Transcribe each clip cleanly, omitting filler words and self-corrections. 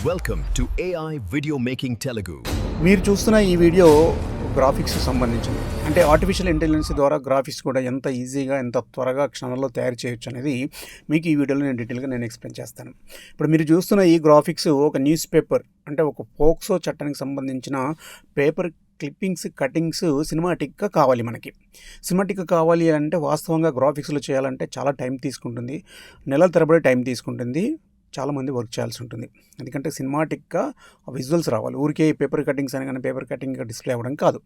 Welcome to AI Video Making Telugu. మీరు చూస్తున్న ఈ వీడియో గ్రాఫిక్స్ సంబంధించింది. అంటే ఆర్టిఫిషియల్ ఇంటెలిజెన్స్ ద్వారా గ్రాఫిక్స్ కూడా ఎంత ఈజీగా ఎంత త్వరగా క్షణంలో తయారు చేయొచ్చు అనేది మీకు ఈ వీడియోలో నేను డీటెయిల్గా ఎక్స్ప్లెయిన్ చేస్తాను. ఇప్పుడు మీరు చూస్తున్న ఈ గ్రాఫిక్స్ ఒక న్యూస్ పేపర్ అంటే ఒక పోక్సో చట్టానికి సంబంధించిన పేపర్ క్లిప్పింగ్స్ కటింగ్స్ సినిమాటిక్గా కావాలి. మనకి సినిమాటిక్గా కావాలి అంటే వాస్తవంగా గ్రాఫిక్స్లో చేయాలంటే చాలా టైం తీసుకుంటుంది, నెలల తరబడి టైం తీసుకుంటుంది, చాలామంది వర్క్ చేయాల్సి ఉంటుంది. ఎందుకంటే సినిమాటిక్గా విజువల్స్ రావాలి. ఊరికే పేపర్ కటింగ్స్ అని కానీ పేపర్ కటింగ్ డిస్ప్లే అవ్వడం కాదు,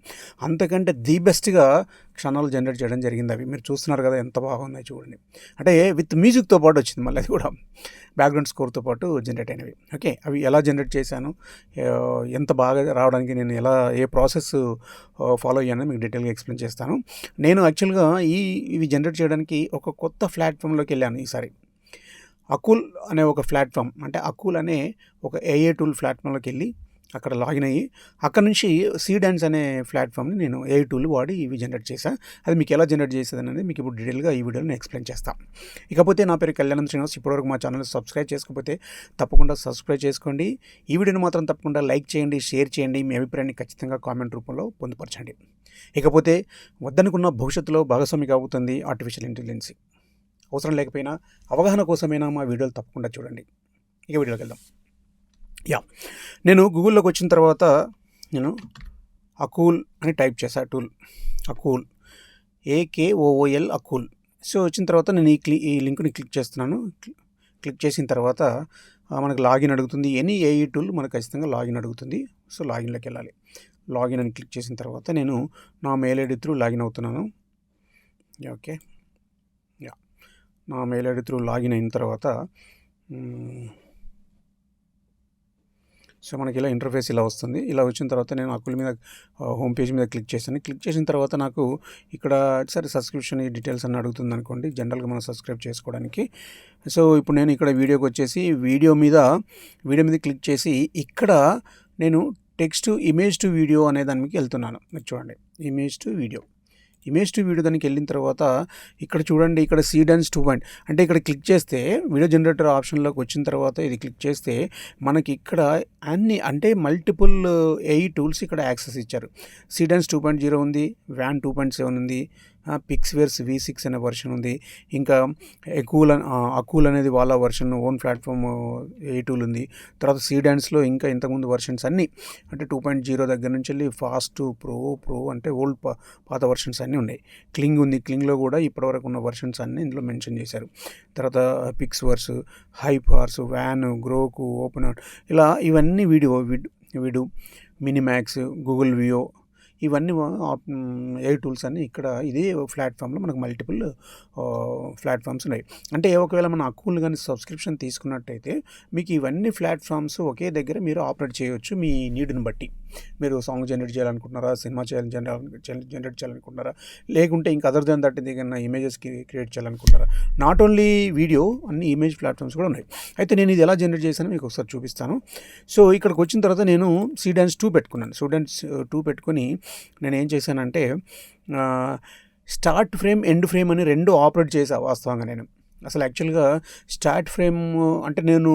అంతకంటే ది బెస్ట్గా క్షణాలు జనరేట్ చేయడం జరిగింది. అవి మీరు చూస్తున్నారు కదా, ఎంత బాగున్నాయి చూడండి. అంటే విత్ మ్యూజిక్తో పాటు వచ్చింది, మళ్ళీ అది కూడా బ్యాక్గ్రౌండ్ స్కోర్తో పాటు జనరేట్ అయినవి. ఓకే, అవి ఎలా జనరేట్ చేశాను, ఎంత బాగా రావడానికి నేను ఏ ప్రాసెస్ ఫాలో అయ్యానో మీకు డీటెయిల్గా ఎక్స్ప్లెయిన్ చేస్తాను. నేను యాక్చువల్గా ఇవి జనరేట్ చేయడానికి ఒక కొత్త ప్లాట్ఫామ్లోకి వెళ్ళాను ఈసారి. అకూల్ అనే ఒక ప్లాట్ఫామ్, అంటే అకూల్ అనే ఒక ఏఐ టూల్ ప్లాట్ఫామ్లోకి వెళ్ళి అక్కడ లాగిన్ అయ్యి అక్కడ నుంచి సీడాన్స్ అనే ప్లాట్ఫామ్ని నేను ఏఐ టూల్ వాడి ఇవి జనరేట్ చేశాను. అది మీకు ఎలా జనరేట్ చేసేది అనేది మీకు ఇప్పుడు డీటెయిల్గా ఈ వీడియోలో ఎక్స్ప్లెయిన్ చేస్తాను. ఇకపోతే నా పేరు కళ్యాణం శ్రీనివాస్. ఇప్పటివరకు మా ఛానల్ సబ్స్క్రైబ్ చేసుకోకపోతే తప్పకుండా సబ్స్క్రైబ్ చేసుకోండి. ఈ వీడియోని మాత్రం తప్పకుండా లైక్ చేయండి, షేర్ చేయండి, మీ అభిప్రాయాన్ని ఖచ్చితంగా కామెంట్ రూపంలో పొందుపరచండి. ఇకపోతే వద్దనుకున్న భవిష్యత్తులో భాగస్వామిగా అవుతుంది ఆర్టిఫిషియల్ ఇంటెలిజెన్స్. అవసరం లేకపోయినా అవగాహన కోసమైనా మా వీడియోలు తప్పకుండా చూడండి. ఇక వీడియోకి వెళ్దాం. నేను గూగుల్లోకి వచ్చిన తర్వాత నేను అకూల్ అని టైప్ చేశా. Tool Akool, AKOOL Akool. So వచ్చిన తర్వాత నేను ఈ లింక్ని క్లిక్ చేస్తున్నాను. క్లిక్ చేసిన తర్వాత మనకు లాగిన్ అడుగుతుంది. ఎనీ ఏఐ టూల్ మనకు ఖచ్చితంగా లాగిన్ అడుగుతుంది. సో లాగిన్లోకి వెళ్ళాలి. లాగిన్ అని క్లిక్ చేసిన తర్వాత నేను నా మెయిల్ ఐడి త్రూ లాగిన్ అవుతున్నాను. ఓకే, నా మెయిల్ ఐడి త్రూ లాగిన్ అయిన తర్వాత సో మనకి ఇలా ఇంటర్ఫేస్ ఇలా వస్తుంది. ఇలా వచ్చిన తర్వాత నేను అకూల్ మీద హోమ్ పేజ్ మీద క్లిక్ చేశాను. క్లిక్ చేసిన తర్వాత నాకు ఇక్కడ సరే సబ్స్క్రిప్షన్ ఈ డీటెయిల్స్ అని అడుగుతుంది అనుకోండి, జనరల్గా మనం సబ్స్క్రైబ్ చేసుకోవడానికి. సో ఇప్పుడు నేను ఇక్కడ వీడియోకి వచ్చేసి వీడియో మీద క్లిక్ చేసి ఇక్కడ నేను టెక్స్ట్ ఇమేజ్ టు వీడియో అనే దానికి వెళ్తున్నాను. మీరు చూడండి, ఇమేజ్ టు వీడియో దానికి వెళ్ళిన తర్వాత ఇక్కడ చూడండి, ఇక్కడ సీడెన్స్ 2 అంటే ఇక్కడ క్లిక్ చేస్తే వీడియో జనరేటర్ ఆప్షన్లోకి వచ్చిన తర్వాత ఇది క్లిక్ చేస్తే మనకి ఇక్కడ అన్ని అంటే మల్టిపుల్ ఏఐ టూల్స్ ఇక్కడ యాక్సెస్ ఇచ్చారు. సీడెన్స్ 2.0 ఉంది, వ్యాన్ 2.7 ఉంది, పిక్స్వేర్స్ V6 అనే వర్షన్ ఉంది, ఇంకా అకూల్ అనేది వాళ్ళ version own platform AI tool ఉంది. తర్వాత సీడాన్స్లో ఇంకా ఇంతకుముందు వర్షన్స్ అన్నీ అంటే 2.0 దగ్గర నుంచి వెళ్ళి ఫాస్ట్, ప్రో అంటే ఓల్డ్ పాత వర్షన్స్ అన్నీ ఉన్నాయి. క్లింగ్ ఉంది, క్లింగ్లో కూడా ఇప్పటివరకు ఉన్న వర్షన్స్ అన్నీ ఇందులో మెన్షన్ చేశారు. తర్వాత పిక్స్వర్స్, హైపార్స్, వ్యాన్, గ్రోకు, ఓపెన్ ఇలా ఇవన్నీ వీడియో మినిమాక్స్, గూగుల్ వియో ఇవన్నీ ఏఐ టూల్స్ అన్నీ ఇక్కడ ఇదే ప్లాట్ఫామ్లో మనకు మల్టిపుల్ ప్లాట్ఫామ్స్ ఉన్నాయి. అంటే ఒకవేళ మన అకూల్ కానీ సబ్స్క్రిప్షన్ తీసుకున్నట్టయితే మీకు ఇవన్నీ ప్లాట్ఫామ్స్ ఒకే దగ్గర మీరు ఆపరేట్ చేయవచ్చు. మీ నీడ్ని బట్టి మీరు సాంగ్ జనరేట్ చేయాలనుకుంటున్నారా, సినిమా జనరేట్ చేయాలనుకుంటున్నారా, లేకుంటే ఇంకా అదర్ దాన్ దట్ ఏదైనా ఇమేజెస్ క్రియేట్ చేయాలనుకుంటున్నారా. నాట్ ఓన్లీ వీడియో, అన్ని ఇమేజ్ ప్లాట్ఫామ్స్ కూడా ఉన్నాయి. అయితే నేను ఇది ఎలా జనరేట్ చేశానో మీకు ఒకసారి చూపిస్తాను. సో ఇక్కడికి వచ్చిన తర్వాత నేను సీడాన్స్ 2 పెట్టుకున్నాను. సీడాన్స్ 2 పెట్టుకుని నేను ఏం చేశానంటే స్టార్ట్ ఫ్రేమ్, ఎండ్ ఫ్రేమ్ అని 2 ఆపరేట్ చేసా. వాస్తవంగా నేను అసలు యాక్చువల్గా స్టార్ట్ ఫ్రేమ్ అంటే నేను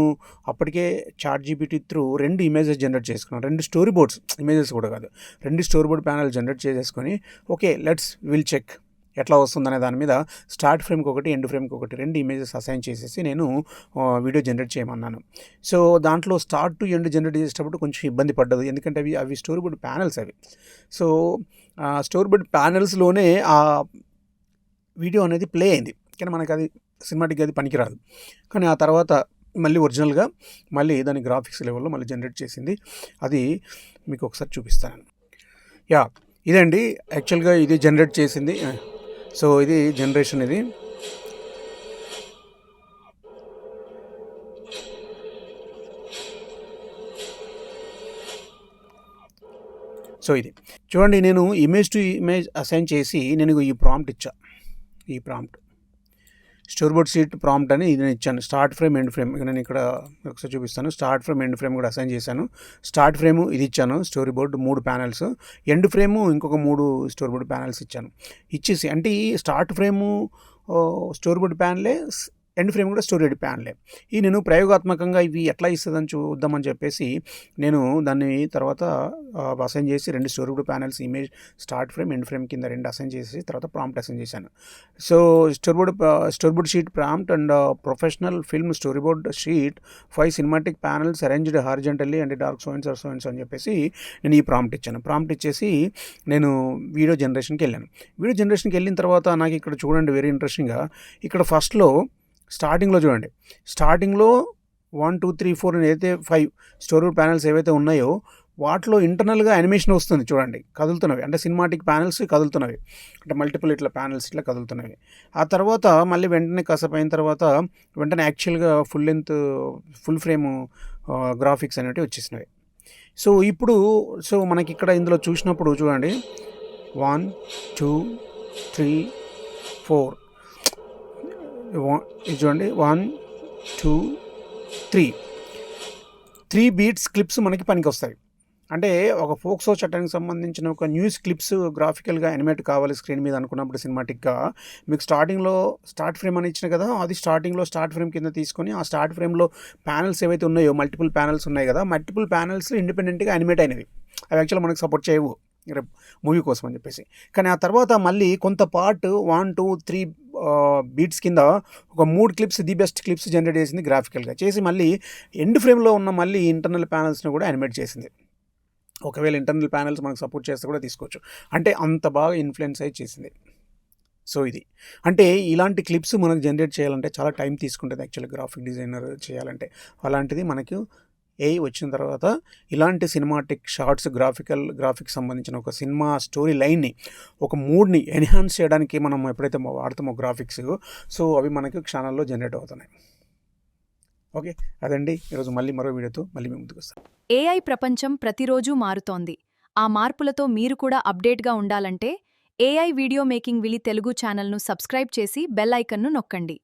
అప్పటికే ChatGPT త్రూ 2 ఇమేజెస్ జనరేట్ చేసుకున్నాను. 2 స్టోరీ బోర్డ్స్, ఇమేజెస్ కూడా కాదు, 2 స్టోరీ బోర్డ్ ప్యానల్ జనరేట్ చేసేసుకొని ఓకే విల్ చెక్ ఎట్లా వస్తుందనే దాని మీద స్టార్ట్ ఫ్రేమ్కి ఒకటి, ఎండ్ ఫ్రేమ్కి ఒకటి 2 ఇమేజెస్ అసైన్ చేసేసి నేను వీడియో జనరేట్ చేయమన్నాను. సో దాంట్లో స్టార్ట్ టు ఎండ్ జనరేట్ చేసేటప్పుడు కొంచెం ఇబ్బంది పడ్డదు, ఎందుకంటే అవి స్టోరీ బోర్డ్ ప్యానల్స్ అవి. సో స్టోరీ బోర్డ్ ప్యానల్స్లోనే ఆ వీడియో అనేది ప్లే అయింది, కానీ మనకు అది సినిమాటిక్ అది పనికిరాదు. కానీ ఆ తర్వాత మళ్ళీ ఒరిజినల్గా దాని గ్రాఫిక్స్ లెవెల్లో మళ్ళీ జనరేట్ చేసింది. అది మీకు ఒకసారి చూపిస్తాను. ఇదండి యాక్చువల్గా ఇది జనరేట్ చేసింది. సో ఇది జనరేషన్, ఇది సో ఇది చూడండి, నేను ఇమేజ్ టు ఇమేజ్ అసైన్ చేసి నేను ఈ ప్రాంప్ట్ ఇచ్చా. ఈ prompt story board seat prompt అని ఇది ఇచ్చాను. స్టార్ట్ ఫ్రేమ్, ఎండ్ ఫ్రేమ్ నేను ఇక్కడ ఒకసారి చూపిస్తాను. స్టార్ట్ ఫ్రేమ్, ఎండ్ ఫ్రేమ్ కూడా అసైన్ చేశాను. స్టార్ట్ ఫ్రేమ్ ఇది ఇచ్చాను, story board 3 panels, end frame ఇంకొక 3 స్టోరీ బోర్డ్ ప్యానల్స్ ఇచ్చాను. ఇచ్చేసి అంటే ఈ స్టార్ట్ ఫ్రేము స్టోరీ బోర్డ్ ప్యానలే ఎండ్ ఫ్రేమ్ కూడా స్టోరీ రెడీ ప్యానలే. నేను ప్రయోగాత్మకంగా ఇవి ఎట్లా ఇస్తుందని చూద్దామని చెప్పేసి నేను దాన్ని తర్వాత అసైన్ చేసి 2 story board panels image start frame, end frame కింద 2 అసైన్ చేసి తర్వాత ప్రాంప్ట్ అసైన్ చేశాను. So story board sheet prompt and professional film story board sheet 5 cinematic panels arranged horizontally and dark so అని చెప్పేసి నేను ఈ ప్రాంప్ట్ ఇచ్చాను. ప్రాంప్ట్ ఇచ్చేసి నేను వీడియో జనరేషన్కి వెళ్ళాను. వీడియో జనరేషన్కి వెళ్ళిన తర్వాత నాకు ఇక్కడ చూడండి వెరీ ఇంట్రెస్టింగ్గా, ఇక్కడ ఫస్ట్లో స్టార్టింగ్లో చూడండి, స్టార్టింగ్లో 1 2 3 4 ఏదైతే 5 స్టోరీ ప్యానల్స్ ఏవైతే ఉన్నాయో వాటిలో ఇంటర్నల్గా యానిమేషన్ వస్తుంది చూడండి, కదులుతున్నవి, అంటే సినిమాటిక్ ప్యానల్స్ కదులుతున్నవి, అంటే మల్టిపుల్ ఇట్లా ప్యానల్స్ ఇట్లా కదులుతున్నవి. ఆ తర్వాత మళ్ళీ వెంటనే కాసేపు అయిన తర్వాత వెంటనే యాక్చువల్గా ఫుల్ ఫ్రేమ్ గ్రాఫిక్స్ అనేవి వచ్చేసినవి. సో ఇప్పుడు మనకి ఇక్కడ ఇందులో చూసినప్పుడు చూడండి 1 2 3 4 ఇది చూడండి 1 2 3 బీట్స్ క్లిప్స్ మనకి పనికి వస్తాయి. అంటే ఒక ఫోక్సో చట్టానికి సంబంధించిన ఒక న్యూస్ క్లిప్స్ గ్రాఫికల్గా యానిమేట్ కావాలి స్క్రీన్ మీద అనుకున్నప్పుడు సినిమాటిక్గా మీకు స్టార్ట్ ఫ్రేమ్ అని ఇచ్చిన కదా, అది స్టార్ట్ ఫ్రేమ్ కింద తీసుకొని ఆ స్టార్ట్ ఫ్రేమ్లో ప్యానల్స్ ఏవైతే ఉన్నాయో మల్టిపుల్ ప్యానల్స్ ఉన్నాయి కదా, మల్టిపుల్ ప్యానల్స్ ఇండిపెండెంట్గా యానిమేట్ అయినవి. అవి యాక్చువల్గా మనకు సపోర్ట్ చేయవు రేపు మూవీ కోసం అని చెప్పేసి. కానీ ఆ తర్వాత మళ్ళీ కొంత పార్ట్ 1 2 3 బీట్స్ కింద ఒక 3 clips the best clips generate చేసింది గ్రాఫికల్గా చేసి మళ్ళీ ఎండ్ ఫ్రేమ్లో ఉన్న మళ్ళీ ఇంటర్నల్ ప్యానల్స్ని కూడా యానిమేట్ చేసింది. ఒకవేళ ఇంటర్నల్ ప్యానల్స్ మనకు సపోర్ట్ చేస్తే కూడా తీసుకోవచ్చు. అంటే అంత బాగా ఇన్ఫ్లుయెన్స్ అయి చేసింది. సో ఇది అంటే ఇలాంటి క్లిప్స్ మనకు జనరేట్ చేయాలంటే చాలా టైం తీసుకుంటుంది యాక్చువల్గా గ్రాఫిక్ డిజైనర్ చేయాలంటే. అలాంటిది మనకు ఏఐ వచ్చిన తర్వాత ఇలాంటి సినిమాటిక్ షార్ట్స్ గ్రాఫిక్స్ సంబంధించిన ఒక సినిమా స్టోరీ లైన్ని ఒక మూడ్ని ఎన్హాన్స్ చేయడానికి మనం ఎప్పుడైతే వాడతామో గ్రాఫిక్స్, సో అవి మనకి క్షణాల్లో జనరేట్ అవుతున్నాయి. ఓకే, అదండి ఈరోజు మళ్ళీ మరో వీడియోతో మళ్ళీ మీ ముందుకు వస్తాను. ఏఐ ప్రపంచం ప్రతిరోజూ మారుతోంది. ఆ మార్పులతో మీరు కూడా అప్డేట్గా ఉండాలంటే ఏఐ వీడియో మేకింగ్ విలి తెలుగు ఛానల్ను సబ్స్క్రైబ్ చేసి బెల్ ఐకన్ను నొక్కండి.